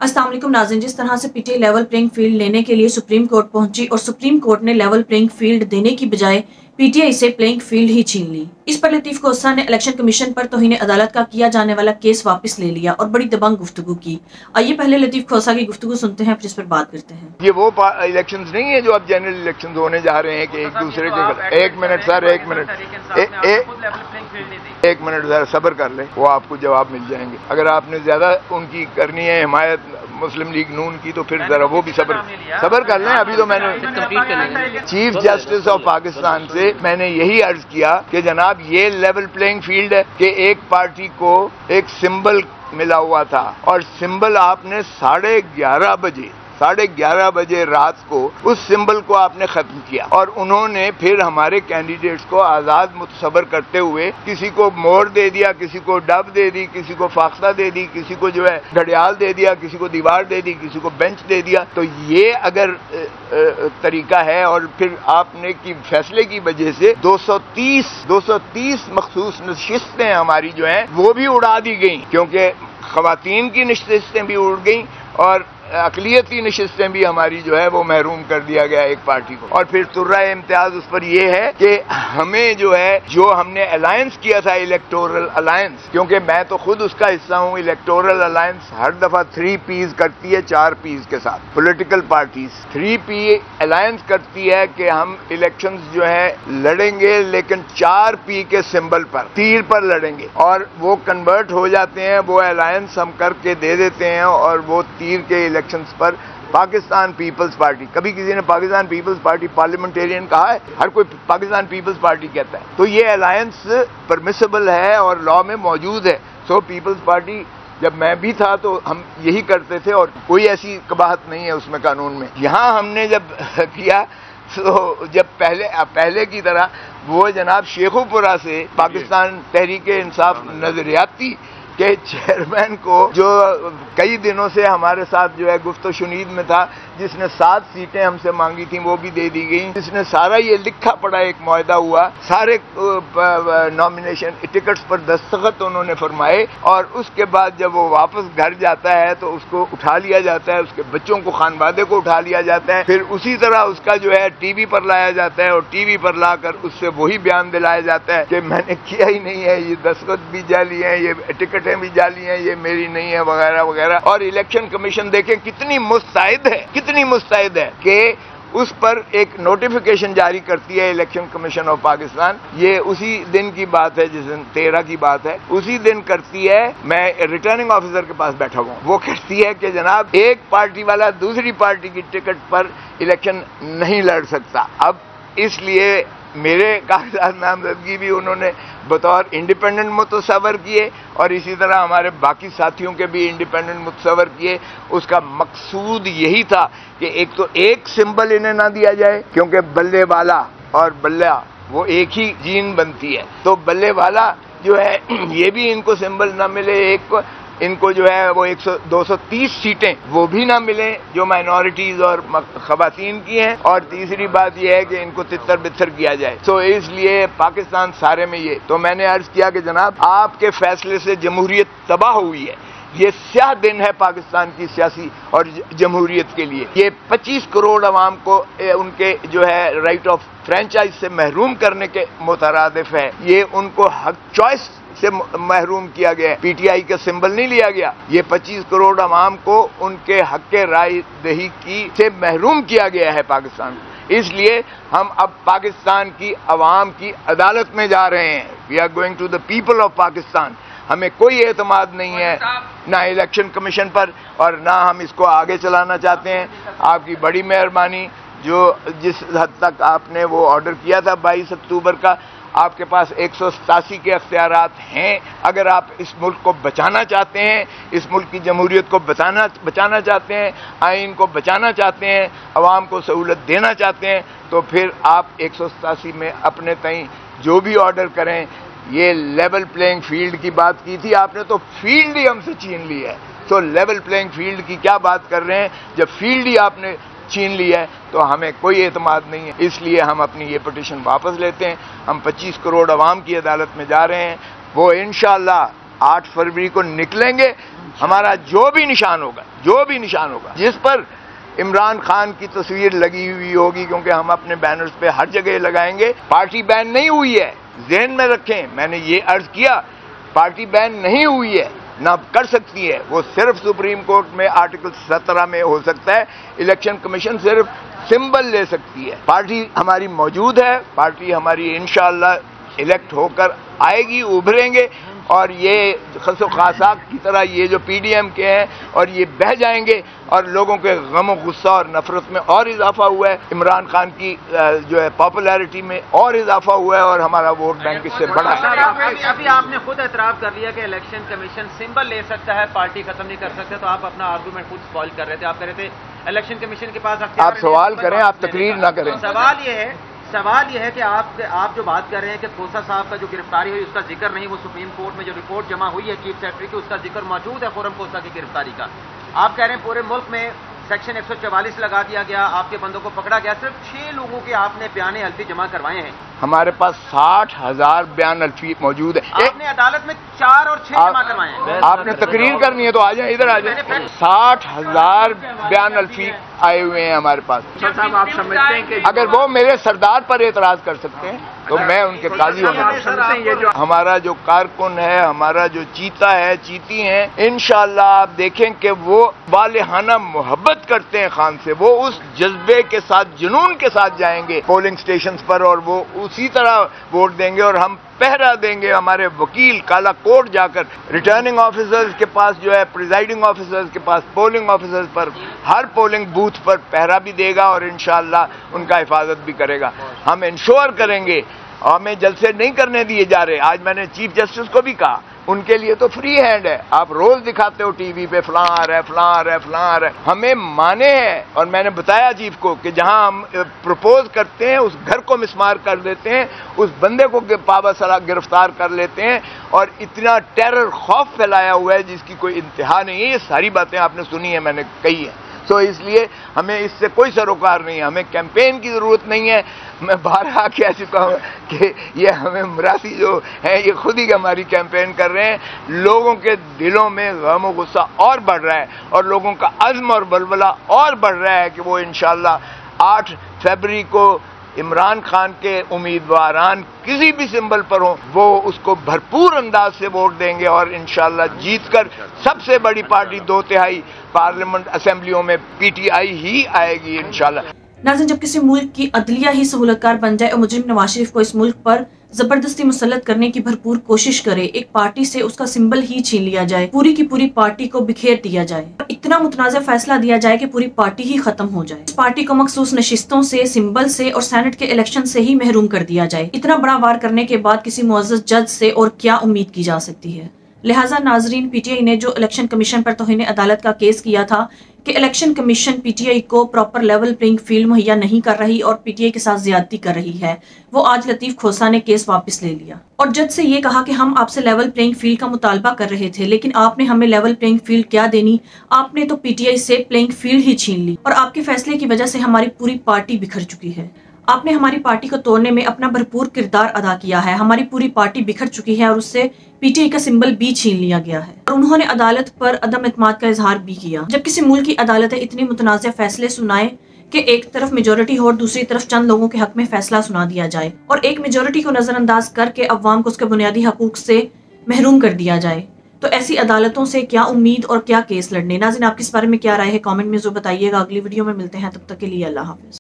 अस्सलाम वालेकुम नाज़रीन, जिस तरह से पीटीआई लेवल प्लेइंग फील्ड लेने के लिए सुप्रीम कोर्ट पहुंची और सुप्रीम कोर्ट ने लेवल प्लेइंग फील्ड देने की बजाय पीटीआई से प्लेइंग फील्ड ही छीन ली। इस पर लतीफ कोसा ने इलेक्शन कमीशन पर तौहीन अदालत का किया जाने वाला केस वापस ले लिया और बड़ी दबंग गुफ्तगू की। आइए पहले लतीफ कोसा की गुफ्तगू सुनते हैं, फिर इस पर बात करते हैं। ये वो इलेक्शंस नहीं है जो अब जनरल इलेक्शंस होने जा रहे हैं कि एक दूसरे के। एक मिनट सर, एक मिनट सर, सब्र कर ले, वो आपको जवाब मिल जाएंगे। अगर आपने ज्यादा उनकी करनी है हिमायत मुस्लिम लीग नून की तो फिर जरा वो भी सब्र कर लें। अभी तो मैंने चीफ जस्टिस ऑफ पाकिस्तान से मैंने यही अर्ज किया कि जनाब ये लेवल प्लेइंग फील्ड है कि एक पार्टी को एक सिंबल मिला हुआ था और सिंबल आपने 11:30 बजे रात को उस सिंबल को आपने खत्म किया और उन्होंने फिर हमारे कैंडिडेट्स को आजाद मुतसबर करते हुए किसी को मोर दे दिया, किसी को डब दे दी, किसी को फाख्ता दे दी, किसी को जो है घड़ियाल दे दिया, किसी को दीवार दे दी, किसी को बेंच दे दिया। तो ये अगर तरीका है और फिर आपने की फैसले की वजह से 230 मखसूस नशिस्तें हमारी जो हैं वो भी उड़ा दी गई, क्योंकि खवातीन की नशिस्तें भी उड़ गई और अकलियती नशिस्तें भी हमारी जो है वो महरूम कर दिया गया एक पार्टी को। और फिर तुर्रा इम्तियाज उस पर यह है कि हमें जो है जो हमने अलायंस किया था इलेक्टोरल अलायंस, क्योंकि मैं तो खुद उसका हिस्सा हूं। इलेक्टोरल अलायंस हर दफा 3 P's करती है 4 P's के साथ। पॉलिटिकल पार्टीज 3 P अलायंस करती है कि हम इलेक्शंस जो है लड़ेंगे लेकिन 4 P के सिंबल पर, तीर पर लड़ेंगे, और वो कन्वर्ट हो जाते हैं। वो अलायंस हम करके दे देते हैं और वो तीर के इलेक्शंस पर पाकिस्तान पीपल्स पार्टी, कभी किसी ने पाकिस्तान पीपल्स पार्टी पार्लियामेंटेरियन कहा है? हर कोई पाकिस्तान पीपल्स पार्टी कहता है। तो ये अलायंस परमिसिबल है और लॉ में मौजूद है। सो पीपल्स पार्टी जब मैं भी था तो हम यही करते थे और कोई ऐसी कबाहत नहीं है उसमें कानून में। यहां हमने जब किया तो जब पहले की तरह वो जनाब शेखुपुरा से पाकिस्तान तहरीक इंसाफ नजरियाती के चेयरमैन को, जो कई दिनों से हमारे साथ जो है गुफ्त शुनीद में था, जिसने 7 सीटें हमसे मांगी थी वो भी दे दी गई, जिसने सारा ये लिखा पड़ा एक मुआहदा हुआ, सारे नॉमिनेशन टिकट्स पर दस्तखत उन्होंने फरमाए और उसके बाद जब वो वापस घर जाता है तो उसको उठा लिया जाता है, उसके बच्चों को, खानवादे को उठा लिया जाता है, फिर उसी तरह उसका जो है टीवी पर लाया जाता है और टीवी पर लाकर उससे वही बयान दिलाया जाता है कि मैंने किया ही नहीं है, ये दस्तखत भी जाली है, ये टिकटें भी जाली हैं, ये मेरी नहीं है, वगैरह वगैरह। और इलेक्शन कमीशन देखें कितनी मुस्तैद है कि उस पर एक नोटिफिकेशन जारी करती है इलेक्शन कमीशन ऑफ पाकिस्तान। ये उसी दिन की बात है, जिस दिन 13 की बात है, उसी दिन करती है। मैं रिटर्निंग ऑफिसर के पास बैठा हुआ, वो कहती है कि जनाब एक पार्टी वाला दूसरी पार्टी की टिकट पर इलेक्शन नहीं लड़ सकता। अब इसलिए मेरे कागजात नामजदगी भी उन्होंने बतौर इंडिपेंडेंट मुतसवर किए और इसी तरह हमारे बाकी साथियों के भी इंडिपेंडेंट मुतसवर किए। उसका मकसूद यही था कि एक तो एक सिंबल इन्हें ना दिया जाए, क्योंकि बल्ले वाला और बल्ला वो एक ही जीन बनती है, तो बल्ले वाला जो है ये भी इनको सिंबल ना मिले, एक को इनको जो है वो 230 सीटें वो भी ना मिले जो माइनॉरिटीज और खवातीन की हैं, और तीसरी बात यह है कि इनको तितर बितर किया जाए। तो इसलिए पाकिस्तान सारे में ये, तो मैंने अर्ज किया कि जनाब आपके फैसले से जमहूरियत तबाह हुई है। ये स्याह दिन है पाकिस्तान की सियासी और जमहूरियत के लिए। ये 25 करोड़ अवाम को उनके जो है राइट ऑफ फ्रेंचाइज से महरूम करने के मुतरादिफ है। ये उनको हक चॉइस से महरूम किया गया। पीटीआई का सिंबल नहीं लिया गया, ये 25 करोड़ अवाम को उनके हक राय दही की से महरूम किया गया है पाकिस्तान। इसलिए हम अब पाकिस्तान की अवाम की अदालत में जा रहे हैं। We are going to the people of Pakistan. हमें कोई एतमाद नहीं है ना इलेक्शन कमीशन पर और ना हम इसको आगे चलाना चाहते हैं। आपकी बड़ी मेहरबानी, जो जिस हद तक आपने वो ऑर्डर किया था 22 अक्टूबर का, आपके पास 187 के अख्तियारात हैं। अगर आप इस मुल्क को बचाना चाहते हैं, इस मुल्क की जमहूरियत को बचाना चाहते हैं, आइन को बचाना चाहते हैं, अवाम को सहूलत देना चाहते हैं, तो फिर आप 187 में अपने तय जो भी ऑर्डर करें। ये लेवल प्लेइंग फील्ड की बात की थी आपने, तो फील्ड ही हमसे छीन ली है। तो लेवल प्लेइंग फील्ड की क्या बात कर रहे हैं जब फील्ड ही आपने छीन लिया है? तो हमें कोई एतमाद नहीं है। इसलिए हम अपनी ये पिटीशन वापस लेते हैं। हम 25 करोड़ अवाम की अदालत में जा रहे हैं। वो इंशाअल्लाह 8 फरवरी को निकलेंगे। हमारा जो भी निशान होगा जिस पर इमरान खान की तस्वीर लगी हुई होगी, क्योंकि हम अपने बैनर्स पे हर जगह लगाएंगे। पार्टी बैन नहीं हुई है, ज़हन में रखें, मैंने ये अर्ज किया, पार्टी बैन नहीं हुई है, ना कर सकती है। वो सिर्फ सुप्रीम कोर्ट में आर्टिकल 17 में हो सकता है। इलेक्शन कमीशन सिर्फ सिंबल ले सकती है। पार्टी हमारी मौजूद है, पार्टी हमारी इंशाअल्लाह इलेक्ट होकर आएगी, उभरेंगे, और ये खसो खासाक की तरह ये जो पीडीएम के हैं और ये बह जाएंगे, और लोगों के गम गुस्सा और नफरत में और इजाफा हुआ है। इमरान खान की जो है पॉपुलैरिटी में और इजाफा हुआ है, और हमारा वोट बैंक इससे बड़ा है। अभी आपने खुद एतराफ़ कर लिया कि इलेक्शन कमीशन सिंबल ले सकता है, पार्टी खत्म नहीं कर सकते, तो आप अपना आर्गूमेंट खुद स्पॉइल कर रहे थे। आप कह रहे थे इलेक्शन कमीशन के पास आप सवाल करें, आप तकरीर ना करें। सवाल ये है कि आप जो बात कर रहे हैं कि खोसा साहब का जो गिरफ्तारी हुई उसका जिक्र नहीं, वो सुप्रीम कोर्ट में जो रिपोर्ट जमा हुई है चीफ सेक्रेटरी की, उसका जिक्र मौजूद है खुर्रम खोसा की गिरफ्तारी का। आप कह रहे हैं पूरे मुल्क में सेक्शन 144 लगा दिया गया, आपके बंदों को पकड़ा गया, सिर्फ 6 लोगों के आपने बयान हल्फी जमा करवाए हैं। हमारे पास 60,000 बयान हल्फी मौजूद है। आपने अदालत में 4 और 6 जमा करवाए हैं। आपने तकरीर करनी है तो आ जाए, इधर आ जाए। 60,000 बयान हल्फी आए हुए हैं हमारे पास। साहब, आप समझते हैं कि अगर वो मेरे सरदार पर एतराज कर सकते हैं तो मैं उनके काजी हूँ। हमारा जो कारकुन है, हमारा जो चीता है, चीती हैं, इंशाअल्लाह आप देखें कि वो वालिहाना मोहब्बत करते हैं खान से। वो उस जज्बे के साथ, जुनून के साथ जाएंगे पोलिंग स्टेशंस पर, और वो उसी तरह वोट देंगे। और हम पहरा देंगे, हमारे वकील काला कोर्ट जाकर रिटर्निंग ऑफिसर्स के पास जो है, प्रिजाइडिंग ऑफिसर्स के पास, पोलिंग ऑफिसर्स पर, हर पोलिंग बूथ पर पहरा भी देगा, और इंशाअल्लाह उनका हिफाजत भी करेगा। हम इंश्योर करेंगे, हमें जलसे नहीं करने दिए जा रहे। आज मैंने चीफ जस्टिस को भी कहा, उनके लिए तो फ्री हैंड है, आप रोज दिखाते हो टीवी पे फलां आ रहा है, फलां आ रहा है, फलां आ रहा है। हमें माने हैं, और मैंने बताया चीफ को कि जहां हम प्रपोज करते हैं उस घर को मिसमार कर देते हैं, उस बंदे को पाबंद गिरफ्तार कर लेते हैं, और इतना टेरर खौफ फैलाया हुआ है जिसकी कोई इंतहा नहीं है। ये सारी बातें आपने सुनी है, मैंने कही है। तो इसलिए हमें इससे कोई सरोकार नहीं है, हमें कैंपेन की ज़रूरत नहीं है। मैं बारहा कह चुका हूँ कि ये हमें मरासी जो है ये खुद ही हमारी कैंपेन कर रहे हैं। लोगों के दिलों में गम और गुस्सा और बढ़ रहा है, और लोगों का अज़्म और बलबला और बढ़ रहा है कि वो इंशाअल्लाह 8 फरवरी को इमरान खान के उम्मीदवारान किसी भी सिंबल पर हो, वो उसको भरपूर अंदाज से वोट देंगे, और इंशाअल्लाह जीतकर सबसे बड़ी पार्टी 2/3 पार्लियामेंट असेंबलियों में पीटीआई ही आएगी इंशाअल्लाह। नाज़रीन, जब किसी मुल्क की अदलिया ही सहूलतकार बन जाए और मुजरिम नवाज शरीफ को इस मुल्क पर जबरदस्ती मुसल्लत करने की भरपूर कोशिश करे, एक पार्टी से उसका सिंबल ही छीन लिया जाए, पूरी की पूरी पार्टी को बिखेर दिया जाए, इतना मुतनाज़ा फैसला दिया जाए कि पूरी पार्टी ही खत्म हो जाए, इस पार्टी को मखसूस नशिस्तों से, सिंबल से और सेनेट के इलेक्शन से ही महरूम कर दिया जाए, इतना बड़ा वार करने के बाद किसी मुअज़्ज़ज़ जज से और क्या उम्मीद की जा सकती है। लिहाजा नाजरीन, पीटीआई ने जो इलेक्शन कमीशन पर तौहीन अदालत का केस किया था कि इलेक्शन कमीशन पीटीआई को प्रॉपर लेवल प्लेइंग फील्ड मुहैया नहीं कर रही और पीटीआई के साथ ज्यादती कर रही है, वो आज लतीफ खोसा ने केस वापस ले लिया और जज से ये कहा कि हम आपसे लेवल प्लेइंग फील्ड का मुतालबा कर रहे थे, लेकिन आपने हमें लेवल प्लेइंग फील्ड क्या देनी, आपने तो पीटीआई से प्लेइंग फील्ड ही छीन ली, और आपके फैसले की वजह से हमारी पूरी पार्टी बिखर चुकी है। आपने हमारी पार्टी को तोड़ने में अपना भरपूर किरदार अदा किया है, हमारी पूरी पार्टी बिखर चुकी है और उससे पीटीआई का सिंबल भी छीन लिया गया है। और उन्होंने अदालत पर अदम एतमाद का इजहार भी किया। जब किसी मुल्क की अदालतें इतनी मुतनाज़ फैसले सुनाए कि एक तरफ मेजोरिटी हो और दूसरी तरफ चंद लोगों के हक में फैसला सुना दिया जाए और एक मेजोरिटी को नजरअंदाज करके अवाम को उसके बुनियादी हकूक से महरूम कर दिया जाए, तो ऐसी अदालतों से क्या उम्मीद और क्या केस लड़ने। नाज़रीन, आपकी इस बारे में क्या राय है, कमेंट में जो बताइएगा। अगली वीडियो में मिलते हैं, तब तक के लिए अल्लाह हाफिज।